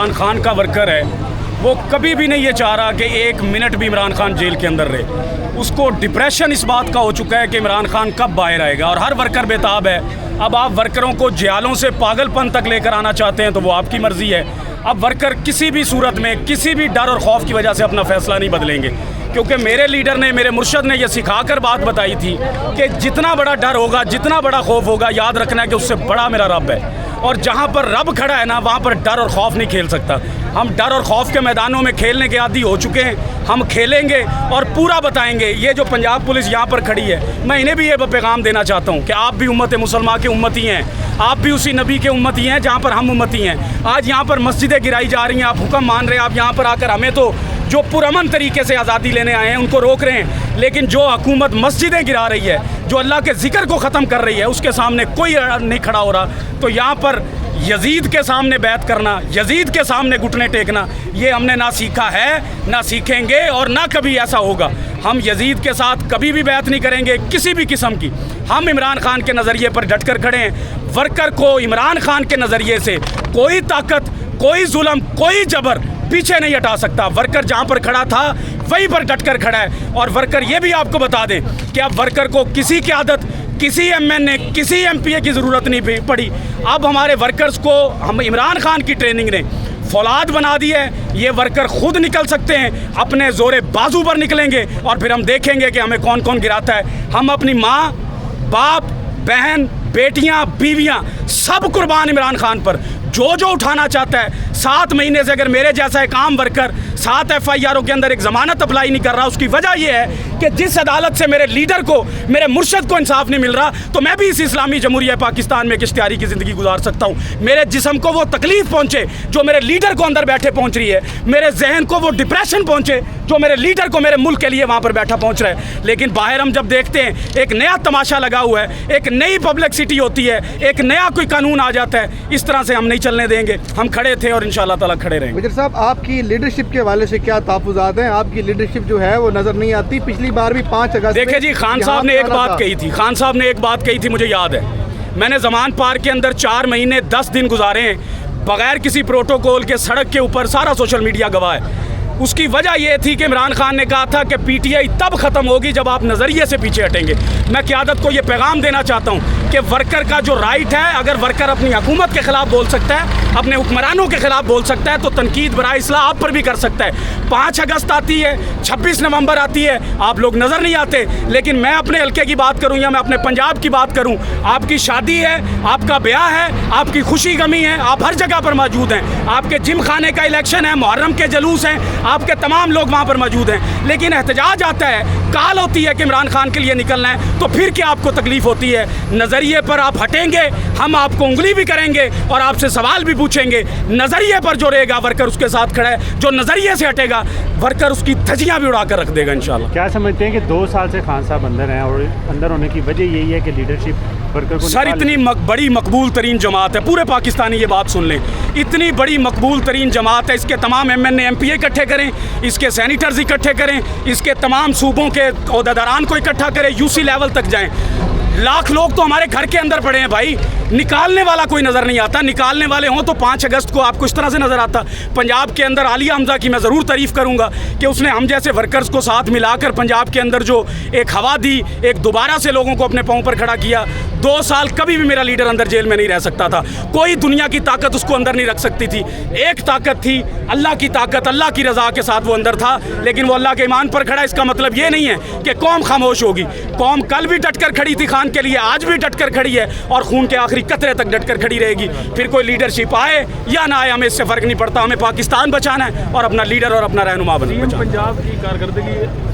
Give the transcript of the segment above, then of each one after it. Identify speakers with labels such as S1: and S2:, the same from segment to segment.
S1: इमरान खान का वर्कर है, वो कभी भी नहीं ये चाह रहा कि एक मिनट भी इमरान खान जेल के अंदर रहे। उसको डिप्रेशन इस बात का हो चुका है कि इमरान खान कब बाहर आएगा, और हर वर्कर बेताब है। अब आप वर्करों को जेलों से पागलपन तक लेकर आना चाहते हैं तो वो आपकी मर्ज़ी है। अब वर्कर किसी भी सूरत में किसी भी डर और खौफ की वजह से अपना फ़ैसला नहीं बदलेंगे, क्योंकि मेरे लीडर ने, मेरे मुर्शद ने यह सिखाकर बात बताई थी कि जितना बड़ा डर होगा, जितना बड़ा खौफ होगा, याद रखना है कि उससे बड़ा मेरा रब है। और जहाँ पर रब खड़ा है ना, वहाँ पर डर और खौफ नहीं खेल सकता। हम डर और खौफ के मैदानों में खेलने के आदी हो चुके हैं। हम खेलेंगे और पूरा बताएंगे। ये जो पंजाब पुलिस यहाँ पर खड़ी है, मैं इन्हें भी ये पैगाम देना चाहता हूँ कि आप भी उम्मत मुसलमान के उम्मती हैं, आप भी उसी नबी के उम्मती हैं जहाँ पर हम उम्मती हैं। आज यहाँ पर मस्जिदें गिराई जा रही हैं, आप हुक्म मान रहे हैं, आप यहाँ पर आकर हमें तो जो पुरअमन तरीके से आज़ादी लेने आए हैं उनको रोक रहे हैं। लेकिन जो हुकूमत मस्जिदें गिरा रही है, जो अल्लाह के ज़िक्र को ख़त्म कर रही है, उसके सामने कोई नहीं खड़ा हो रहा। तो यहाँ पर यजीद के सामने बैत करना, यजीद के सामने घुटने टेकना, ये हमने ना सीखा है, ना सीखेंगे और ना कभी ऐसा होगा। हम यजीद के साथ कभी भी बैत नहीं करेंगे किसी भी किस्म की। हम इमरान खान के नज़रिए पर डट कर खड़े हैं। वर्कर को इमरान खान के नज़रिए से कोई ताकत, कोई जुल्म, कोई जबर पीछे नहीं हटा सकता। वर्कर जहाँ पर खड़ा था वहीं पर डट कर खड़ा है। और वर्कर ये भी आपको बता दें कि अब वर्कर को किसी की आदत, किसी एमएनए, किसी एमपीए की ज़रूरत नहीं पड़ी। अब हमारे वर्कर्स को हम इमरान खान की ट्रेनिंग ने फौलाद बना दी है। ये वर्कर खुद निकल सकते हैं, अपने ज़ोरे बाजू पर निकलेंगे और फिर हम देखेंगे कि हमें कौन कौन गिराता है। हम अपनी माँ, बाप, बहन, बेटियां, बीवियां सब कुर्बान इमरान खान पर। जो जो उठाना चाहता है, 7 महीने से अगर मेरे जैसा एक आम वर्कर 7 FIRओं के अंदर एक ज़मानत अप्लाई नहीं कर रहा, उसकी वजह यह है कि जिस अदालत से मेरे लीडर को, मेरे मुर्शद को इंसाफ नहीं मिल रहा, तो मैं भी इस इस्लामी जमहूरिया पाकिस्तान में एक इख्तियारी की ज़िंदगी गुजार सकता हूँ। मेरे जिस्म को वो तकलीफ़ पहुँचे जो मेरे लीडर को अंदर बैठे पहुँच रही है, मेरे जहन को वो डिप्रेशन पहुँचे जो मेरे लीडर को, मेरे मुल्क के लिए वहाँ पर बैठा पहुँच रहा है। लेकिन बाहर हम जब देखते हैं एक नया तमाशा लगा हुआ है, एक नई पब्लिसिटी होती है, एक नया कोई कानून आ जाता है, इस तरह से हम नहीं चलने देंगे। हम खड़े थे और इंशाअल्लाह ताला खड़े रहेंगे।
S2: वज़ीर साहब, आपकी लीडरशिप के हवाले से क्या तहफ़्फ़ुज़ात हैं? आपकी लीडरशिप जो है वो नज़र नहीं आती। पिछली बार भी 5 अगस्त
S1: देखिए जी, खान साहब ने एक बात कही थी, खान साहब ने एक बात कही थी, मुझे याद है। मैंने ज़मान पार्क के अंदर 4 महीने 10 दिन गुजारे हैं बगैर किसी प्रोटोकॉल के, सड़क के ऊपर, सारा सोशल मीडिया गवाह है। उसकी वजह यह थी कि इमरान खान ने कहा था कि PTI तब ख़त्म होगी जब आप नज़रिए से पीछे हटेंगे। मैं क़यादत को ये पैगाम देना चाहता हूँ कि वर्कर का जो राइट है, अगर वर्कर अपनी हुकूमत के ख़िलाफ़ बोल सकता है, अपने हुक्मरानों के ख़िलाफ़ बोल सकता है, तो तनकीद बराए इस्लाह आप पर भी कर सकता है। 5 अगस्त आती है, 26 नवंबर आती है, आप लोग नज़र नहीं आते। लेकिन मैं अपने हल्के की बात करूँ या मैं अपने पंजाब की बात करूँ, आपकी शादी है, आपका ब्याह है, आपकी खुशी गमी है, आप हर जगह पर मौजूद हैं। आपके जिम खाने का इलेक्शन है, मुहर्रम के जलूस हैं, आपके तमाम लोग वहाँ पर मौजूद हैं। लेकिन एहतजाज आता है, काल होती है कि इमरान खान के लिए निकलना है, तो फिर क्या आपको तकलीफ़ होती है? नज़रिए पर आप हटेंगे, हम आपको उंगली भी करेंगे और आपसे सवाल भी पूछेंगे। नज़रिए पर जो रहेगा वर्कर उसके साथ खड़ा है, जो नज़रिए से हटेगा वर्कर उसकी धज्जियाँ भी उड़ा कर रख देगा इंशाल्लाह।
S3: क्या समझते हैं कि 2 साल से खान साहब अंदर हैं और अंदर होने की वजह यही है कि लीडरशिप वर्कर को
S1: सर इतनी बड़ी मकबूल तरीन जमात है, पूरे पाकिस्तानी ये बात सुन लें, इतनी बड़ी मकबूल तरीन जमात है। इसके तमाम MNA MPA इकट्ठे करें, इसके सैनिटर्स इकट्ठे करें, इसके तमाम सूबों के ओहदेदारान को इकट्ठा करें, UC लेवल तक जाएं। लाख लोग तो हमारे घर के अंदर पड़े हैं भाई, निकालने वाला कोई नज़र नहीं आता। निकालने वाले हों तो 5 अगस्त को आपको इस तरह से नज़र आता। पंजाब के अंदर आलिया हमजा की मैं ज़रूर तारीफ़ करूँगा कि उसने हम जैसे वर्कर्स को साथ मिलाकर पंजाब के अंदर जो एक हवा दी, एक दोबारा से लोगों को अपने पाँव पर खड़ा किया। 2 साल कभी भी मेरा लीडर अंदर जेल में नहीं रह सकता था, कोई दुनिया की ताकत उसको अंदर नहीं रख सकती थी। एक ताकत थी, अल्लाह की ताकत, अल्लाह की रज़ा के साथ वो अंदर था, लेकिन वो अल्लाह के ईमान पर खड़ा। इसका मतलब ये नहीं है कि कौम खामोश होगी। कौम कल भी डट कर खड़ी थी खान के लिए, आज भी डट कर खड़ी है और खून के आखिरी कतरे तक डट कर खड़ी रहेगी। फिर कोई लीडरशिप आए या ना आए, हमें इससे फ़र्क नहीं पड़ता। हमें पाकिस्तान बचाना है और अपना लीडर और अपना रहनुमा बनना है।
S4: पंजाब की कारकर्दगी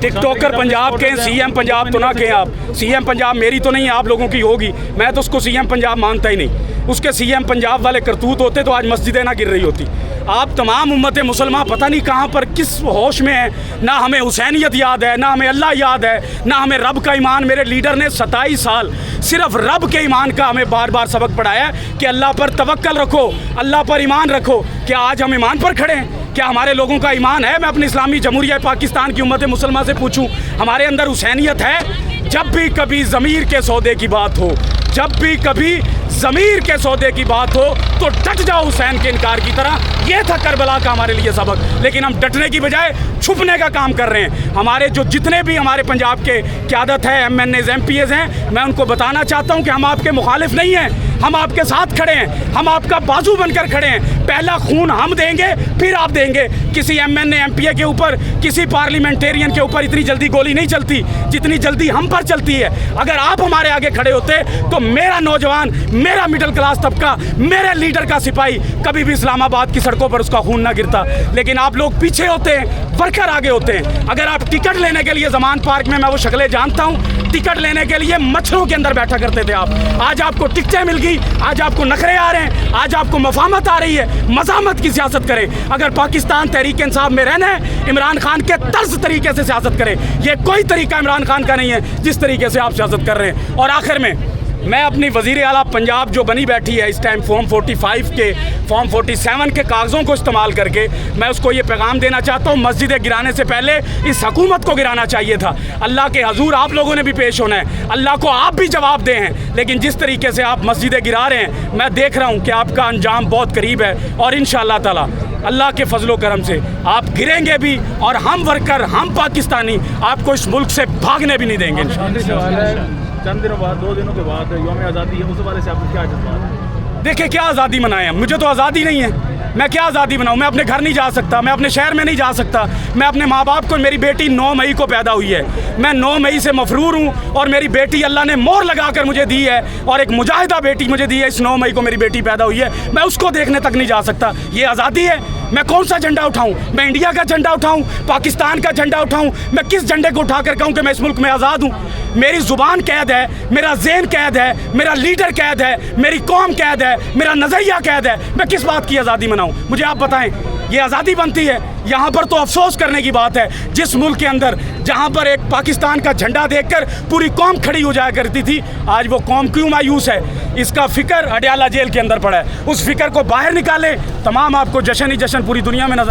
S1: टिकटॉकर पंजाब के CM पंजाब तो ना कहें आप। CM पंजाब मेरी तो नहीं है, आप लोगों की होगी। मैं तो उसको CM पंजाब मानता ही नहीं। उसके CM पंजाब वाले करतूत होते तो आज मस्जिदें ना गिर रही होती। आप तमाम उम्मत मुसलमान पता नहीं कहाँ पर किस होश में है। ना हमें हुसैनियत याद है, ना हमें अल्लाह याद है, ना हमें रब का ईमान। मेरे लीडर ने 27 साल सिर्फ रब के ईमान का हमें बार बार सबक पढ़ाया कि अल्लाह पर तवक्कल रखो, अल्लाह पर ईमान रखो। क्या आज हम ईमान पर खड़े हैं? क्या हमारे लोगों का ईमान है? मैं अपनी इस्लामी जमहूरिया पाकिस्तान की उम्मत मुसलमान से पूछूं, हमारे अंदर हुसैनियत है? जब भी कभी ज़मीर के सौदे की बात हो, जब भी कभी ज़मीर के सौदे की बात हो तो डट जाओ हुसैन के इनकार की तरह। ये था करबला का हमारे लिए सबक। लेकिन हम डटने की बजाय छुपने का काम कर रहे हैं। हमारे जो जितने भी हमारे पंजाब के क़यादत है, MNAs MPs हैं, मैं उनको बताना चाहता हूँ कि हम आपके मुखालिफ नहीं हैं, हम आपके साथ खड़े हैं, हम आपका बाजू बनकर खड़े हैं। पहला खून हम देंगे फिर आप देंगे। किसी MNA MPA के ऊपर, किसी पार्लियामेंटेरियन के ऊपर इतनी जल्दी गोली नहीं चलती जितनी जल्दी हम पर चलती है। अगर आप हमारे आगे खड़े होते तो मेरा नौजवान, मेरा मिडिल क्लास तबका, मेरे लीडर का सिपाही कभी भी इस्लामाबाद की सड़कों पर उसका खून ना गिरता। लेकिन आप लोग पीछे होते हैं, वर्कर आगे होते हैं। अगर आप टिकट लेने के लिए ज़मान पार्क में, मैं वो शक्लें जानता हूँ, टिकट लेने के लिए मच्छरों के अंदर बैठा करते थे आप। आज आपको टिकटें मिल गई, आज आपको नखरे आ रहे हैं, आज आपको मफामत आ रही है। मज़ामत की सियासत करें। अगर पाकिस्तान तहरीक इंसाफ में रहना है, इमरान खान के तर्ज तरीके से सियासत करें। ये कोई तरीका इमरान खान का नहीं है जिस तरीके से आप सियासत कर रहे हैं। और आखिर में मैं अपनी वज़ीर आला पंजाब जो बनी बैठी है इस टाइम फॉर्म 45 के, फॉर्म 47 के कागज़ों को इस्तेमाल करके, मैं उसको ये पैगाम देना चाहता हूँ, मस्जिदें गिराने से पहले इस हुकूमत को गिराना चाहिए था। अल्लाह के हजूर आप लोगों ने भी पेश होना है, अल्लाह को आप भी जवाब दे हैं। लेकिन जिस तरीके से आप मस्जिदें गिरा रहे हैं, मैं देख रहा हूँ कि आपका अंजाम बहुत करीब है। और इंशाअल्लाह ताला अल्लाह के फजलो करम से आप गिरेंगे भी, और हम वर्कर, हम पाकिस्तानी आपको इस मुल्क से भागने भी नहीं देंगे।
S4: चंद दिनों बाद, 2 दिनों के बाद यौम आज़ादी है, उस बारे से आपको क्या जज्बात है?
S1: देखिए, क्या आज़ादी मनाएं हम? मुझे तो आज़ादी नहीं है। मैं क्या आज़ादी बनाऊँ? मैं अपने घर नहीं जा सकता, मैं अपने शहर में नहीं जा सकता। मैं अपने माँ बाप को, मेरी बेटी 9 मई को पैदा हुई है, मैं 9 मई से मफरूर हूँ, और मेरी बेटी अल्लाह ने मोहर लगा कर मुझे दी है, और एक मुजाहिदा बेटी मुझे दी है। इस 9 मई को मेरी बेटी पैदा हुई है, मैं उसको देखने तक नहीं जा सकता। ये आज़ादी है? मैं कौन सा झंडा उठाऊं? मैं इंडिया का झंडा उठाऊं, पाकिस्तान का झंडा उठाऊं? मैं किस झंडे को उठाकर कहूं कि मैं इस मुल्क में आज़ाद हूं? मेरी ज़ुबान कैद है, मेरा ज़हन कैद है, मेरा लीडर कैद है, मेरी कौम कैद है, मेरा नज़रिया कैद है। मैं किस बात की आज़ादी मनाऊं? मुझे आप बताएं, ये आज़ादी बनती है? यहाँ पर तो अफसोस करने की बात है, जिस मुल्क के अंदर जहाँ पर एक पाकिस्तान का झंडा देखकर पूरी कौम खड़ी हो जाया करती थी, आज वो कौम क्यों मायूस है? इसका फिक्र अडयाला जेल के अंदर पड़ा है। उस फिक्र को बाहर निकालें, तमाम आपको जश्न ही जश्न पूरी दुनिया में नजर आए।